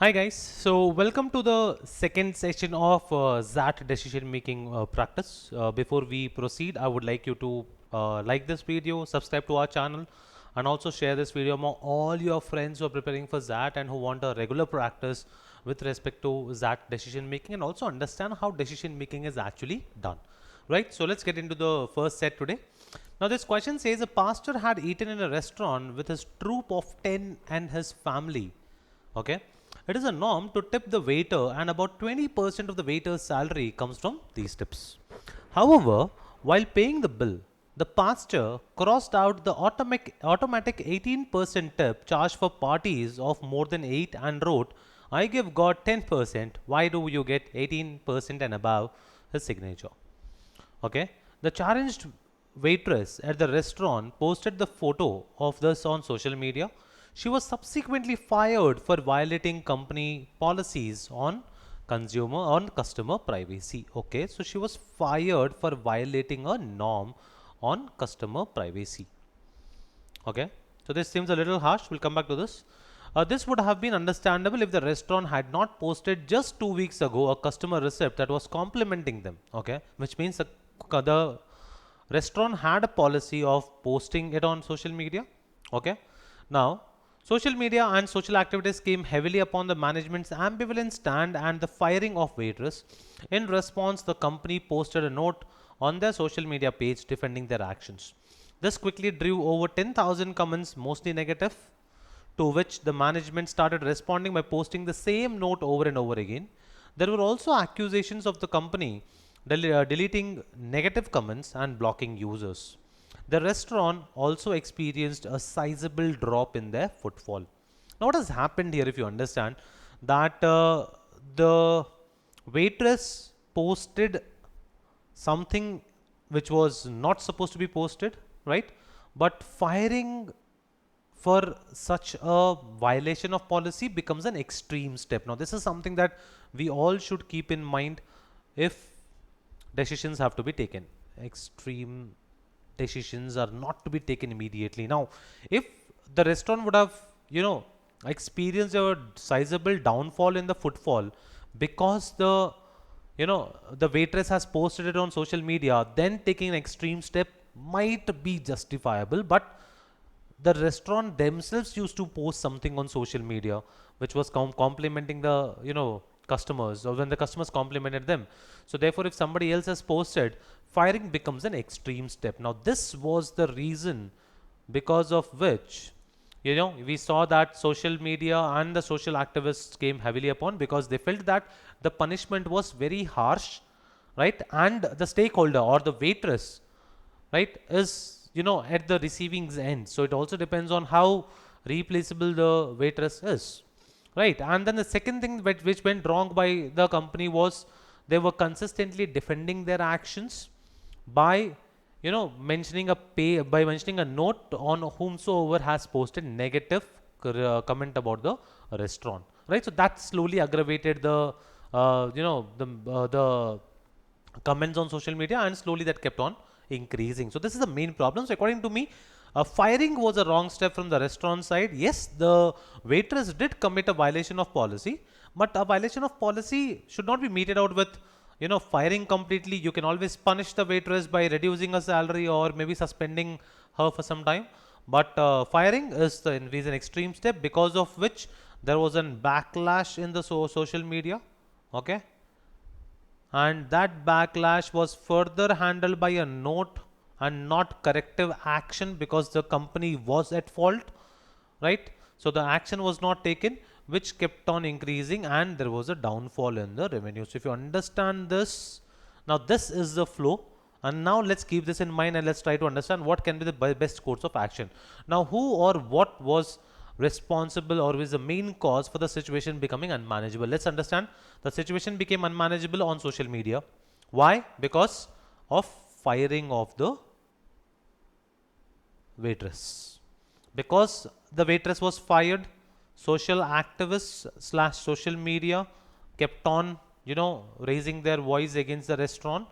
Hi guys, so welcome to the second session of XAT decision making practice. Before we proceed, I would like you to like this video, subscribe to our channel, and also share this video among all your friends who are preparing for XAT and who want a regular practice with respect to XAT decision making, and also understand how decision making is actually done. Right, so let's get into the first set today. Now this question says a pastor had eaten in a restaurant with his troop of 10 and his family. Okay, it is a norm to tip the waiter, and about 20% of the waiter's salary comes from these tips. However, while paying the bill, the pastor crossed out the automatic 18% tip charged for parties of more than 8 and wrote, I give God 10%, why do you get 18% and above his signature? Okay, the challenged waitress at the restaurant posted the photo of this on social media. She was subsequently fired for violating company policies on customer privacy. Okay, so she was fired for violating a norm on customer privacy. Okay, so this seems a little harsh. We'll come back to this. This would have been understandable if the restaurant had not posted just 2 weeks ago a customer receipt that was complimenting them. Okay, which means the restaurant had a policy of posting it on social media. Okay, now social media and social activities came heavily upon the management's ambivalent stand and the firing of waitress. In response, the company posted a note on their social media page defending their actions. This quickly drew over 10,000 comments, mostly negative, to which the management started responding by posting the same note over and over again. There were also accusations of the company deleting negative comments and blocking users. The restaurant also experienced a sizable drop in their footfall. Now, what has happened here, if you understand, that the waitress posted something which was not supposed to be posted, right? But firing for such a violation of policy becomes an extreme step. Now, this is something that we all should keep in mind if decisions have to be taken. Extreme decisions are not to be taken immediately. Now, if the restaurant would have, experienced a sizable downfall in the footfall because the waitress has posted it on social media, then taking an extreme step might be justifiable. But the restaurant themselves used to post something on social media which was complimenting the customers, or when the customers complimented them. So therefore, if somebody else has posted, firing becomes an extreme step. Now this was the reason because of which we saw that social media and the social activists came heavily upon, because they felt that the punishment was very harsh, right? And the stakeholder or the waitress, right, is at the receiving end. So it also depends on how replaceable the waitress is, right? And then the second thing which went wrong by the company was they were consistently defending their actions by mentioning a note on whomsoever has posted negative comment about the restaurant, right? So that slowly aggravated the the comments on social media, and slowly that kept on increasing. So this is the main problem. So according to me, firing was a wrong step from the restaurant side. Yes, the waitress did commit a violation of policy, but a violation of policy should not be meted out with firing completely. You can always punish the waitress by reducing her salary or maybe suspending her for some time. But firing is an extreme step, because of which there was a backlash in the social media. Okay, and that backlash was further handled by a note and not corrective action, because the company was at fault, right? So the action was not taken, which kept on increasing, and there was a downfall in the revenue. So if you understand this, now this is the flow, and now let's keep this in mind and let's try to understand what can be the best course of action. Now, who or what was responsible or is the main cause for the situation becoming unmanageable? Let's understand. The situation became unmanageable on social media. Why? Because of firing of the waitress. Because the waitress was fired, social activists slash social media kept on raising their voice against the restaurant,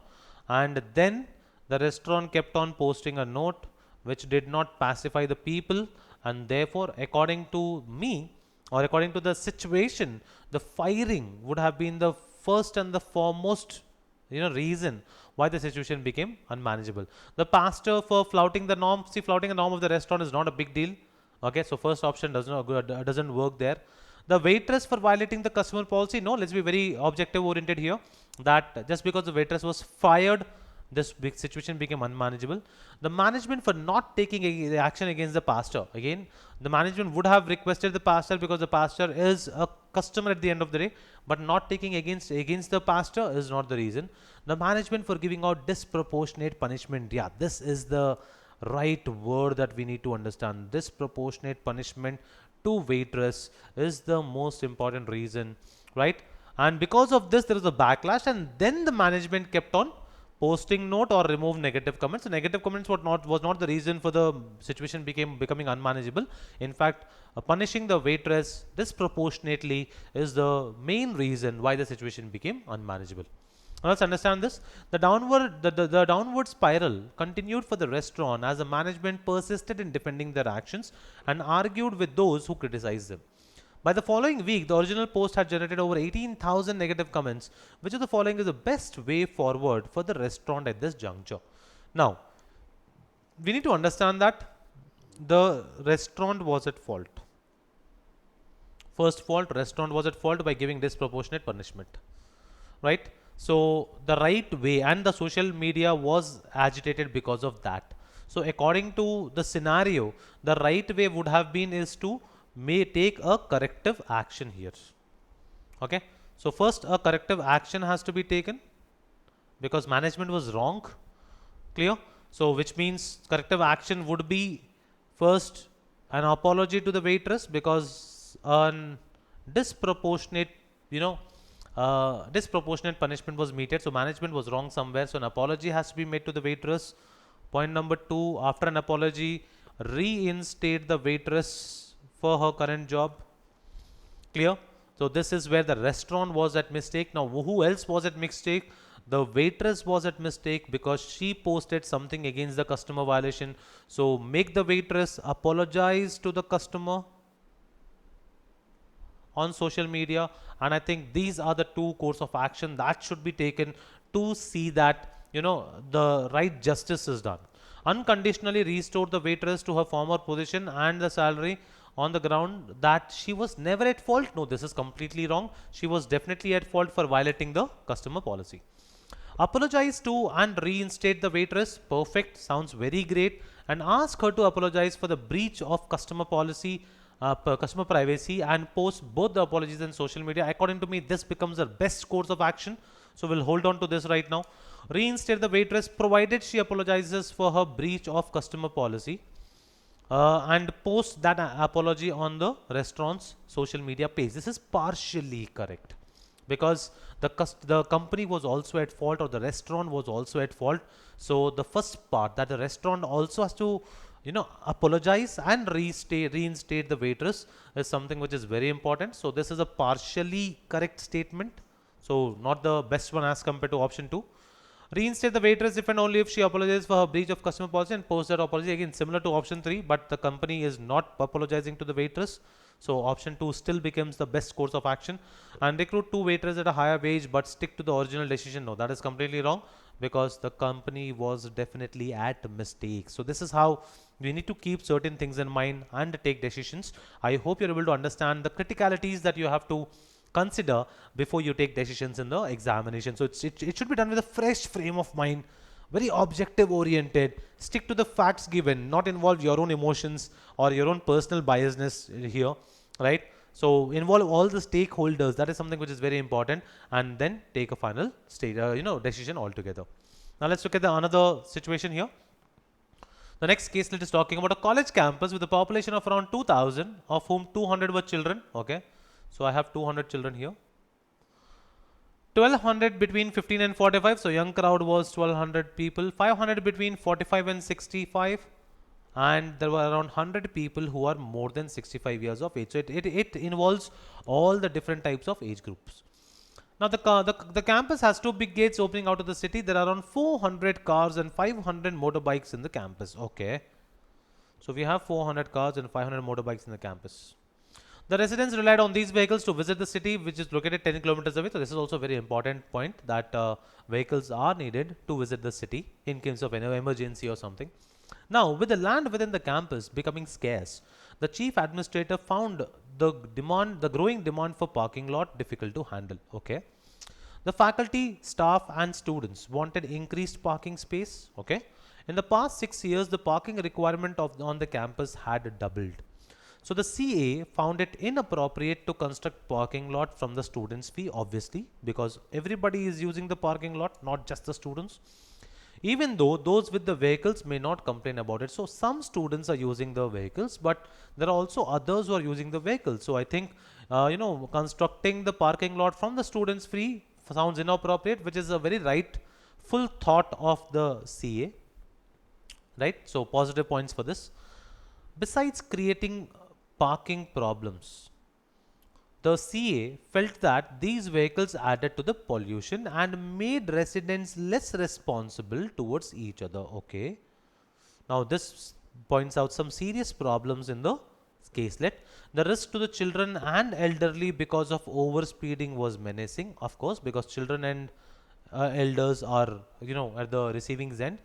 and then the restaurant kept on posting a note which did not pacify the people, and therefore, according to me, or according to the situation, the firing would have been the first and the foremost reason why the situation became unmanageable. The pastor for flouting the norm, see, flouting the norm of the restaurant is not a big deal. Okay, so first option doesn't work there. The waitress for violating the customer policy, no, let's be very objective oriented here, that just because the waitress was fired, this big situation became unmanageable. The management for not taking action against the pastor, again, the management would have requested the pastor because the pastor is a customer at the end of the day, but not taking against the pastor is not the reason. The management for giving out disproportionate punishment, yeah, this is the right word that we need to understand. Disproportionate punishment to waitress is the most important reason, right? And because of this, there is a backlash, and then the management kept on posting note or remove negative comments. So negative comments was not the reason for the situation becoming unmanageable. In fact, punishing the waitress disproportionately is the main reason why the situation became unmanageable. Now let's understand this. The downward spiral continued for the restaurant as the management persisted in defending their actions and argued with those who criticized them. By the following week, the original post had generated over 18,000 negative comments. Which of the following is the best way forward for the restaurant at this juncture? Now, we need to understand that the restaurant was at fault. First fault, restaurant was at fault by giving disproportionate punishment, right? So the right way, and the social media was agitated because of that. So according to the scenario, the right way would have been is to take a corrective action here. Okay, so first a corrective action has to be taken because management was wrong. Clear? So which means corrective action would be first an apology to the waitress because an disproportionate disproportionate punishment was meted. So management was wrong somewhere, so an apology has to be made to the waitress. Point number 2, after an apology, reinstate the waitress for her current job. Clear? So this is where the restaurant was at mistake. Now who else was at mistake? The waitress was at mistake because she posted something against the customer violation. So make the waitress apologize to the customer on social media, and I think these are the two course of action that should be taken to see that the right justice is done. Unconditionally restore the waitress to her former position and the salary on the ground that she was never at fault. No, this is completely wrong. She was definitely at fault for violating the customer policy. Apologize to and reinstate the waitress. Perfect, sounds very great. And ask her to apologize for the breach of customer policy, customer privacy, and post both the apologies in social media. According to me, this becomes the best course of action. So we'll hold on to this right now. Reinstate the waitress provided she apologizes for her breach of customer policy, and post that apology on the restaurant's social media page. This is partially correct because the company was also at fault, or the restaurant was also at fault. So the first part, that the restaurant also has to apologize and reinstate the waitress, is something which is very important. So this is a partially correct statement, so not the best one as compared to option 2. Reinstate the waitress if and only if she apologizes for her breach of customer policy and post that apology, again similar to option 3, but the company is not apologizing to the waitress. So option 2 still becomes the best course of action. And recruit 2 waiters at a higher wage but stick to the original decision. No, that is completely wrong because the company was definitely at mistake. So this is how we need to keep certain things in mind and take decisions. I hope you're able to understand the criticalities that you have to consider before you take decisions in the examination. So it should be done with a fresh frame of mind, very objective oriented, stick to the facts given, not involve your own emotions or your own personal biasness here, right? So involve all the stakeholders. That is something which is very important, and then take a final decision altogether. Now let's look at another situation here. The next case let is talking about a college campus with a population of around 2,000, of whom 200 were children. Okay, so I have 200 children here. 1,200 between 15 and 45, so young crowd was 1,200 people. 500 between 45 and 65, and there were around 100 people who are more than 65 years of age. So it involves all the different types of age groups. Now the campus has 2 big gates opening out of the city. There are around 400 cars and 500 motorbikes in the campus. Okay, so we have 400 cars and 500 motorbikes in the campus. The residents relied on these vehicles to visit the city, which is located 10 kilometers away. So this is also a very important point, that vehicles are needed to visit the city in case of any emergency or something. Now, with the land within the campus becoming scarce, the chief administrator found the growing demand for parking lot difficult to handle. Okay. The faculty, staff and students wanted increased parking space. Okay. In the past 6 years, the parking requirement on the campus had doubled. So the CA found it inappropriate to construct parking lot from the students' fee, obviously, because everybody is using the parking lot, not just the students. Even though those with the vehicles may not complain about it. So some students are using the vehicles, but there are also others who are using the vehicles. So I think, constructing the parking lot from the students' fee sounds inappropriate, which is a very full thought of the CA. Right? So positive points for this. Besides creating parking problems, the CA felt that these vehicles added to the pollution and made residents less responsible towards each other. Okay. Now this points out some serious problems in the caselet. The risk to the children and elderly because of overspeeding was menacing, of course, because children and elders are, at the receiving end.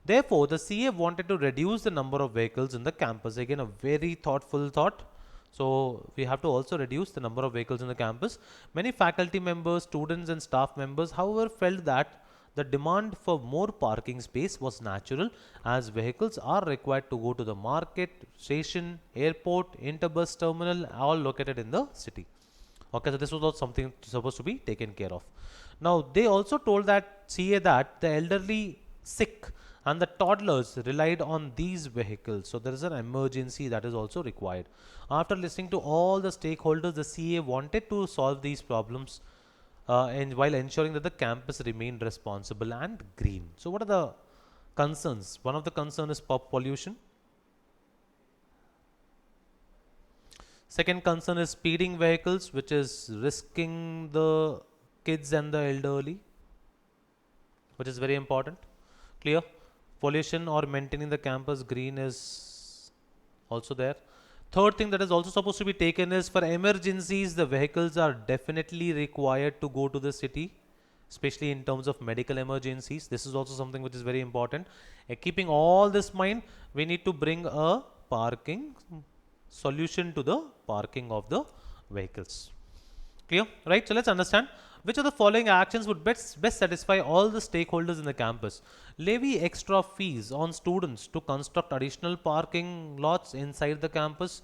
Therefore, the CA wanted to reduce the number of vehicles in the campus. Again, a very thoughtful thought. So we have to also reduce the number of vehicles in the campus. Many faculty members, students and staff members, however, felt that the demand for more parking space was natural, as vehicles are required to go to the market, station, airport, interbus terminal, all located in the city. Okay, so this was also something supposed to be taken care of. Now, they also told that CA that the elderly, sick and the toddlers relied on these vehicles. So there is an emergency that is also required. After listening to all the stakeholders, the CA wanted to solve these problems and while ensuring that the campus remained responsible and green. So what are the concerns? One of the concerns is pop pollution. Second concern is speeding vehicles, which is risking the kids and the elderly, which is very important. Clear? Pollution or maintaining the campus green is also there. Third thing that is also supposed to be taken is, for emergencies, the vehicles are definitely required to go to the city, especially in terms of medical emergencies. This is also something which is very important. Keeping all this in mind, we need to bring a parking solution to the parking of the vehicles. Clear? Right? So let's understand. Which of the following actions would best satisfy all the stakeholders in the campus? Levy extra fees on students to construct additional parking lots inside the campus.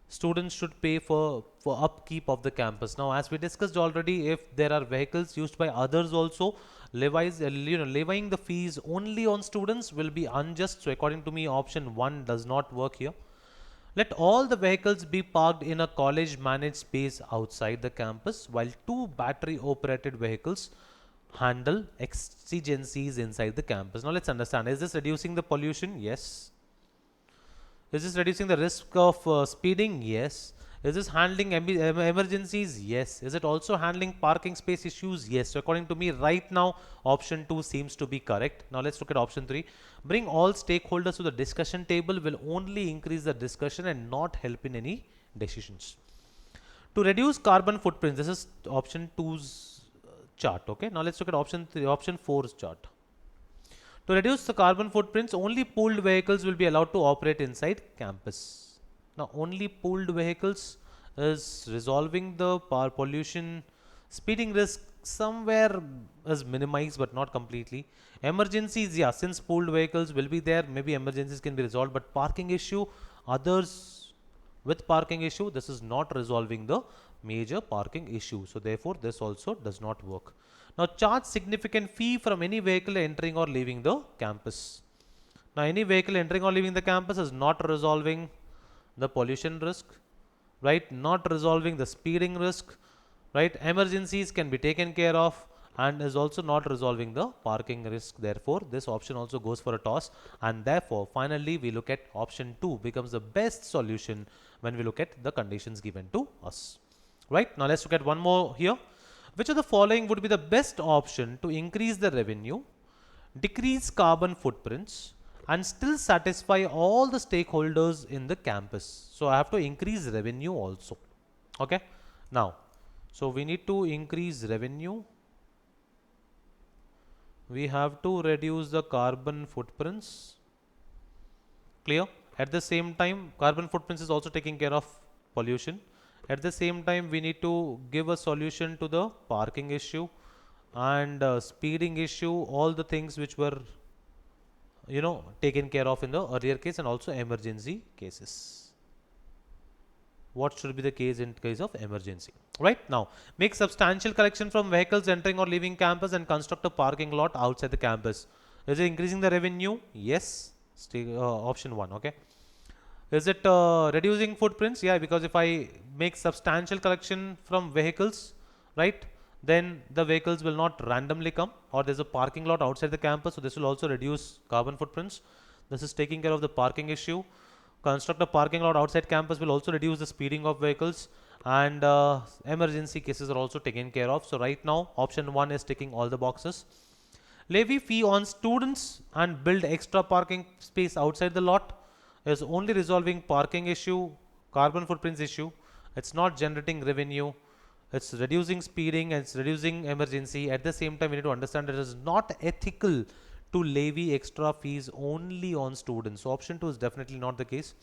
Students should pay for upkeep of the campus. Now, as we discussed already, if there are vehicles used by others also, levying the fees only on students will be unjust. So according to me, option 1 does not work here. Let all the vehicles be parked in a college managed space outside the campus, while 2 battery operated vehicles handle exigencies inside the campus. Now let's understand, is this reducing the pollution? Yes. Is this reducing the risk of speeding? Yes. Is this handling emergencies? Yes. Is it also handling parking space issues? Yes. So according to me, right now, option 2 seems to be correct. Now let's look at option 3. Bring all stakeholders to the discussion table will only increase the discussion and not help in any decisions. To reduce carbon footprints, this is option 2's chart. Okay. Now let's look at option 4's chart. To reduce the carbon footprints, only pooled vehicles will be allowed to operate inside campus. Now, only pooled vehicles is resolving the pollution. Speeding risk somewhere is minimized, but not completely. Emergencies, yeah, since pooled vehicles will be there, maybe emergencies can be resolved, but parking issue, others with parking issue, this is not resolving the major parking issue. So therefore, this also does not work. Now, charge significant fee from any vehicle entering or leaving the campus. Now, any vehicle entering or leaving the campus is not resolving the pollution risk, right? Not resolving the speeding risk, right? Emergencies can be taken care of and is also not resolving the parking risk. Therefore, this option also goes for a toss, and therefore, finally, we look at option 2 becomes the best solution when we look at the conditions given to us, right? Now, let's look at one more here. Which of the following would be the best option to increase the revenue, decrease carbon footprints, and still satisfy all the stakeholders in the campus. So I have to increase revenue also. Okay. Now, so we need to increase revenue. We have to reduce the carbon footprints. Clear? At the same time, carbon footprints is also taking care of pollution. At the same time, we need to give a solution to the parking issue and speeding issue, all the things which were taken care of in the earlier case, and also emergency cases. What should be the case in case of emergency? Right now, make substantial collection from vehicles entering or leaving campus and construct a parking lot outside the campus. Is it increasing the revenue? Yes. Option 1. Okay. Is it reducing footprints? Yeah, because if I make substantial collection from vehicles, right, then the vehicles will not randomly come, or there's a parking lot outside the campus, so this will also reduce carbon footprints. This is taking care of the parking issue. Construct a parking lot outside campus will also reduce the speeding of vehicles, and emergency cases are also taken care of. So right now, option 1 is ticking all the boxes. Levy fee on students and build extra parking space outside the lot is only resolving parking issue, carbon footprints issue. It's not generating revenue. It's reducing speeding and it's reducing emergency. At the same time, we need to understand that it is not ethical to levy extra fees only on students. So option 2 is definitely not the case.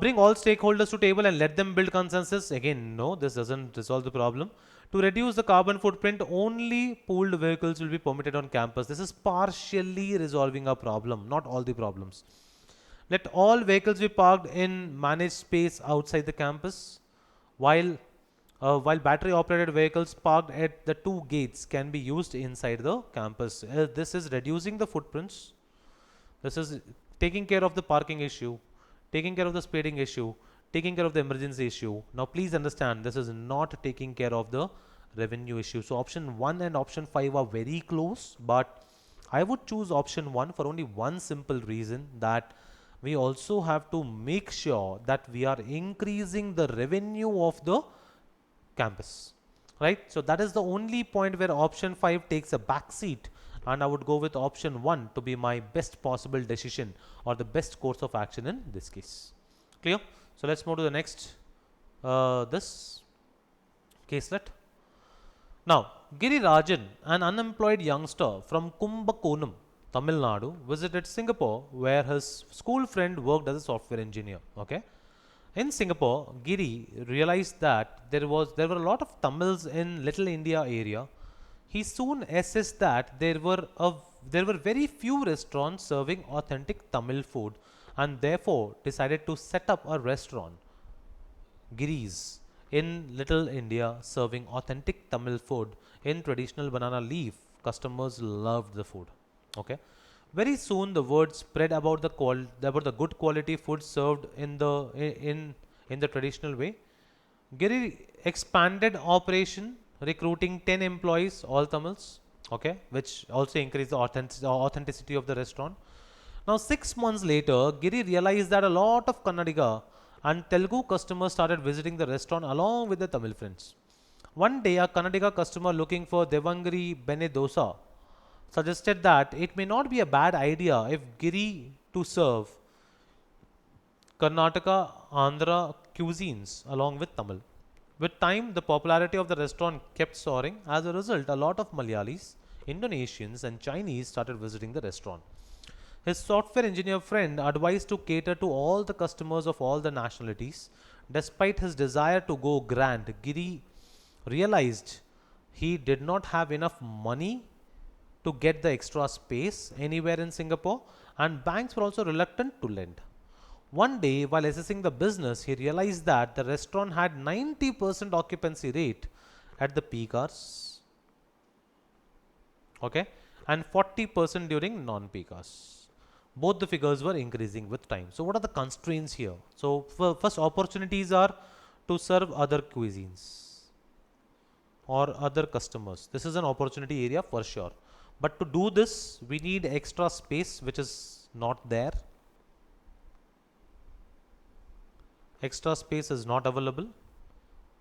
Bring all stakeholders to table and let them build consensus. Again, no, this doesn't resolve the problem. To reduce the carbon footprint, only pooled vehicles will be permitted on campus. This is partially resolving a problem, not all the problems. Let all vehicles be parked in managed space outside the campus, while battery operated vehicles parked at the 2 gates can be used inside the campus. This is reducing the footprints. This is taking care of the parking issue, taking care of the speeding issue, taking care of the emergency issue. Now please understand, this is not taking care of the revenue issue. So option 1 and option 5 are very close, but I would choose option 1 for only one simple reason, that we also have to make sure that we are increasing the revenue of the campus, right? So that is the only point where option 5 takes a back seat, and I would go with option 1 to be my best possible decision or the best course of action in this case. Clear? So let's move to the next this caselet. Now, Giri Rajan, an unemployed youngster from Kumbakonam, Tamil Nadu, visited Singapore where his school friend worked as a software engineer. Okay. In Singapore, Giri realized that there were a lot of Tamils in Little India area. He soon assessed that there were very few restaurants serving authentic Tamil food, and therefore decided to set up a restaurant, Giri's, in Little India, serving authentic Tamil food in traditional banana leaf. Customers loved the food. Okay. Very soon the word spread about the good quality food served in the traditional way. Giri expanded operation, recruiting 10 employees, all Tamils, okay, which also increased the authenticity of the restaurant. Now 6 months later, Giri realized that a lot of Kannadiga and Telugu customers started visiting the restaurant along with the Tamil friends. One day, a Kannadiga customer looking for Devangiri Bene Dosa suggested that it may not be a bad idea if Giri to serve Karnataka, Andhra cuisines along with Tamil. With time, the popularity of the restaurant kept soaring. As a result, a lot of Malayalis, Indonesians, and Chinese started visiting the restaurant. His software engineer friend advised to cater to all the customers of all the nationalities. Despite his desire to go grand, Giri realized he did not have enough money to get the extra space anywhere in Singapore, and banks were also reluctant to lend. One day, while assessing the business, he realized that the restaurant had 90% occupancy rate at the peak hours, okay, and 40% during non-peak hours. Both the figures were increasing with time. So what are the constraints here? So first, opportunities are to serve other cuisines or other customers. This is an opportunity area for sure. But to do this, we need extra space, which is not there. Extra space is not available.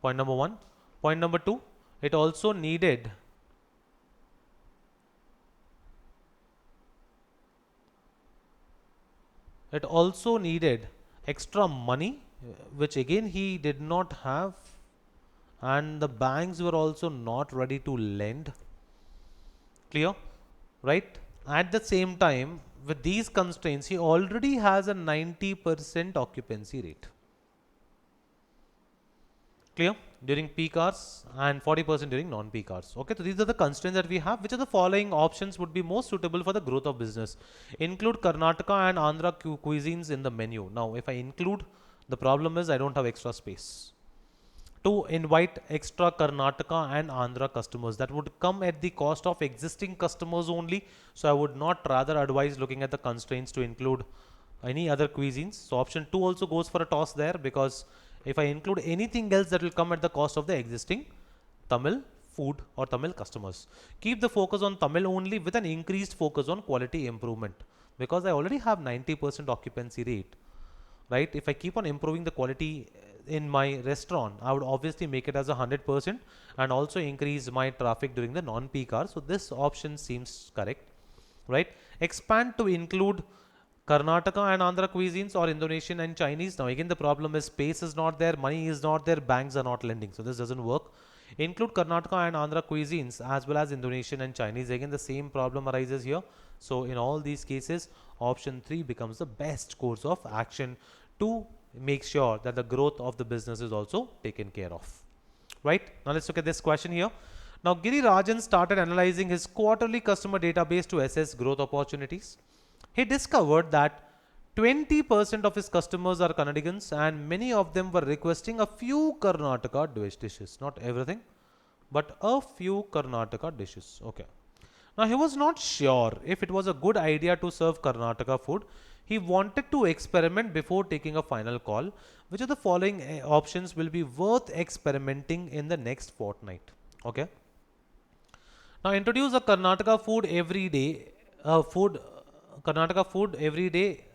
Point number 1. Point number 2, it also needed it also needed extra money, which again he did not have, and the banks were also not ready to lend. Clear? Right? At the same time, with these constraints, he already has a 90% occupancy rate. Clear? During peak hours and 40% during non-peak hours. Okay, so these are the constraints that we have. Which of the following options would be most suitable for the growth of business? Include Karnataka and Andhra cuisines in the menu. Now, if I include, the problem is I don't have extra space to invite extra Karnataka and Andhra customers. That would come at the cost of existing customers only. So I would not rather advise looking at the constraints to include any other cuisines. So option 2 also goes for a toss there, because if I include anything else, that will come at the cost of the existing Tamil food or Tamil customers. Keep the focus on Tamil only with an increased focus on quality improvement, because I already have 90% occupancy rate. Right? If I keep on improving the quality in my restaurant, I would obviously make it as 100% and also increase my traffic during the non-peak hours. So this option seems correct. Right? Expand to include Karnataka and Andhra cuisines or Indonesian and Chinese. Now again, the problem is space is not there, money is not there, banks are not lending. So this doesn't work. Include Karnataka and Andhra cuisines as well as Indonesian and Chinese. Again, the same problem arises here. So in all these cases, option 3 becomes the best course of action to make sure that the growth of the business is also taken care of. Right? Now let's look at this question here. Now Giri Rajan started analyzing his quarterly customer database to assess growth opportunities. He discovered that 20% of his customers are Kannadigens and many of them were requesting a few Karnataka dishes. Not everything, but a few Karnataka dishes. Okay. Now he was not sure if it was a good idea to serve Karnataka food. He wanted to experiment before taking a final call. Which of the following options will be worth experimenting in the next fortnight? Okay. Now introduce a Karnataka food every day. Karnataka food every day,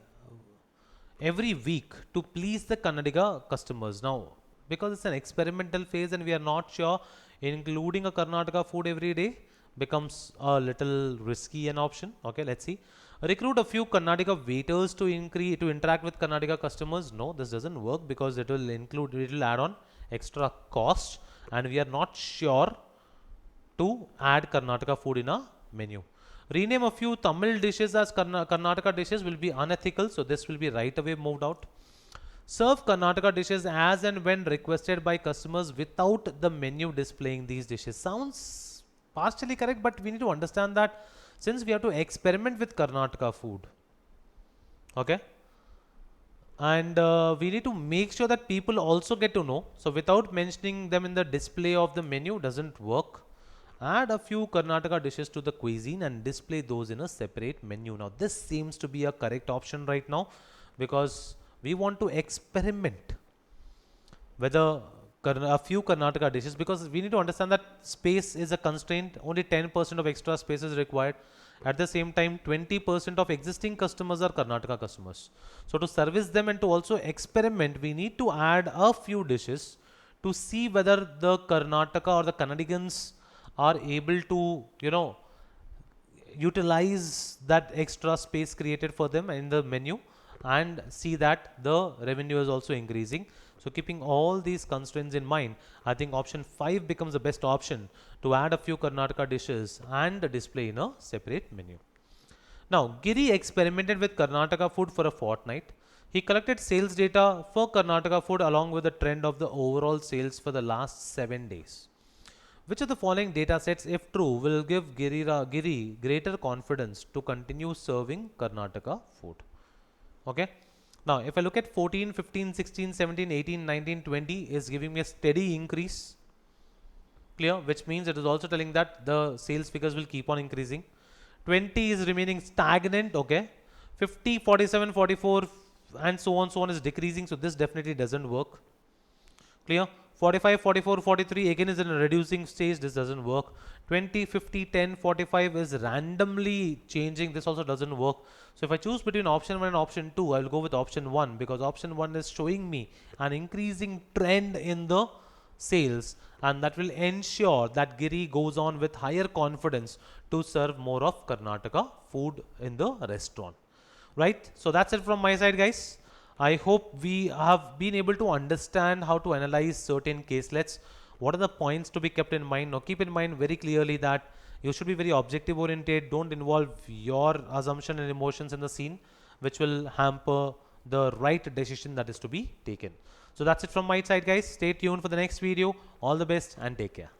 every week to please the Kannadiga customers. Now, because it's an experimental phase and we are not sure, including a Karnataka food every day becomes a little risky an option. Okay, let's see. Recruit a few Karnataka waiters to interact with Karnataka customers. No, this doesn't work because it will add on extra cost and we are not sure to add Karnataka food in a menu. Rename a few Tamil dishes as Karnataka dishes will be unethical, so this will be right away moved out. Serve Karnataka dishes as and when requested by customers without the menu displaying these dishes. Sounds partially correct, but we need to understand that since we have to experiment with Karnataka food, okay, and we need to make sure that people also get to know. So without mentioning them in the display of the menu doesn't work. Add a few Karnataka dishes to the cuisine and display those in a separate menu. Now this seems to be a correct option right now because we want to experiment whether a few Karnataka dishes, because we need to understand that space is a constraint. Only 10% of extra space is required. At the same time, 20% of existing customers are Karnataka customers. So to service them and to also experiment, we need to add a few dishes to see whether the Karnataka or the Kannadigens are able to, utilize that extra space created for them in the menu and see that the revenue is also increasing. So keeping all these constraints in mind, I think option 5 becomes the best option to add a few Karnataka dishes and display in a separate menu. Now, Giri experimented with Karnataka food for a fortnight. He collected sales data for Karnataka food along with the trend of the overall sales for the last 7 days. Which of the following data sets, if true, will give Giri greater confidence to continue serving Karnataka food? Okay. Now, if I look at 14, 15, 16, 17, 18, 19, 20 is giving me a steady increase. Clear? Which means it is also telling that the sales figures will keep on increasing. 20 is remaining stagnant. Okay. 50, 47, 44 and so on is decreasing. So this definitely doesn't work. Clear? 45, 44, 43 again is in a reducing stage. This doesn't work. 20, 50, 10, 45 is randomly changing. This also doesn't work. So if I choose between option 1 and option 2, I will go with option 1 because option 1 is showing me an increasing trend in the sales and that will ensure that Giri goes on with higher confidence to serve more of Karnataka food in the restaurant. right? So that's it from my side, guys. I hope we have been able to understand how to analyze certain caselets. What are the points to be kept in mind? Now keep in mind very clearly that you should be very objective oriented. Don't involve your assumption and emotions in the scene, which will hamper the right decision that is to be taken. So that's it from my side, guys. Stay tuned for the next video. All the best and take care.